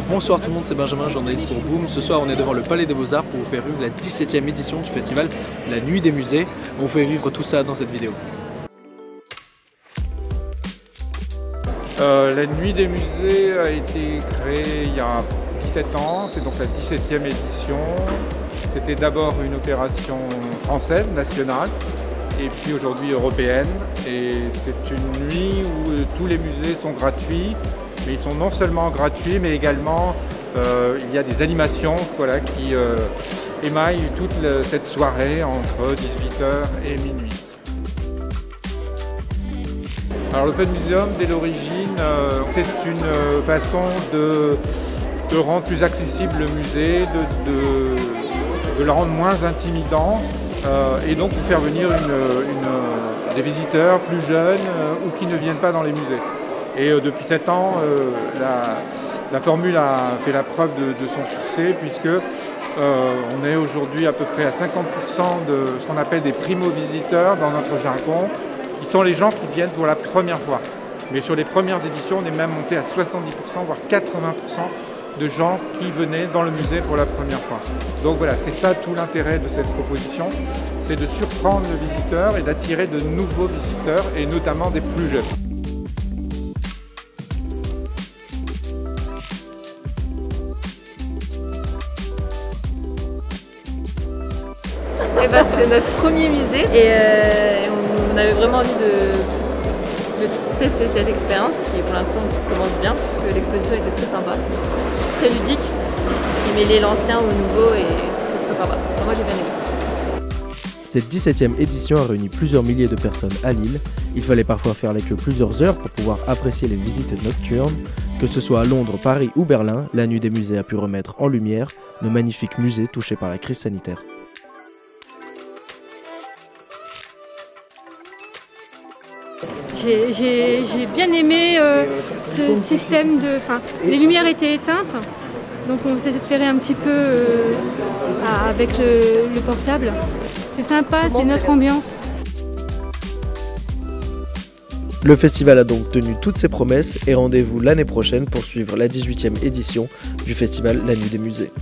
Bonsoir tout le monde, c'est Benjamin, journaliste pour Boom. Ce soir on est devant le Palais des Beaux-Arts pour vous faire vivre la 17e édition du festival La Nuit des Musées. On vous fait vivre tout ça dans cette vidéo. La Nuit des Musées a été créée il y a 17 ans, c'est donc la 17e édition. C'était d'abord une opération française, nationale, et puis aujourd'hui européenne. Et c'est une nuit où tous les musées sont gratuits, mais ils sont non seulement gratuits, mais également il y a des animations qui émaillent toute cette soirée entre 18h et minuit. Alors l'Open Museum, dès l'origine, c'est une façon de rendre plus accessible le musée, de le rendre moins intimidant et donc de faire venir des visiteurs plus jeunes ou qui ne viennent pas dans les musées. Et depuis 7 ans, la formule a fait la preuve de son succès puisque on est aujourd'hui à peu près à 50% de ce qu'on appelle des primo-visiteurs dans notre jargon, qui sont les gens qui viennent pour la première fois. Mais sur les premières éditions, on est même monté à 70%, voire 80% de gens qui venaient dans le musée pour la première fois. Donc voilà, c'est ça tout l'intérêt de cette proposition, c'est de surprendre le visiteur et d'attirer de nouveaux visiteurs, et notamment des plus jeunes. C'est notre premier musée et on avait vraiment envie de tester cette expérience qui pour l'instant commence bien puisque l'exposition était très sympa, très ludique, qui mêlait l'ancien au nouveau et c'était très sympa. Enfin, moi j'ai bien aimé. Cette 17e édition a réuni plusieurs milliers de personnes à Lille. Il fallait parfois faire la queue plusieurs heures pour pouvoir apprécier les visites nocturnes. Que ce soit à Londres, Paris ou Berlin, la Nuit des Musées a pu remettre en lumière nos magnifiques musées touchés par la crise sanitaire. J'ai bien aimé ce système de... les lumières étaient éteintes, donc on s'est éclairé un petit peu avec le portable. C'est sympa, c'est notre ambiance. Le festival a donc tenu toutes ses promesses et rendez-vous l'année prochaine pour suivre la 18e édition du festival La Nuit des Musées.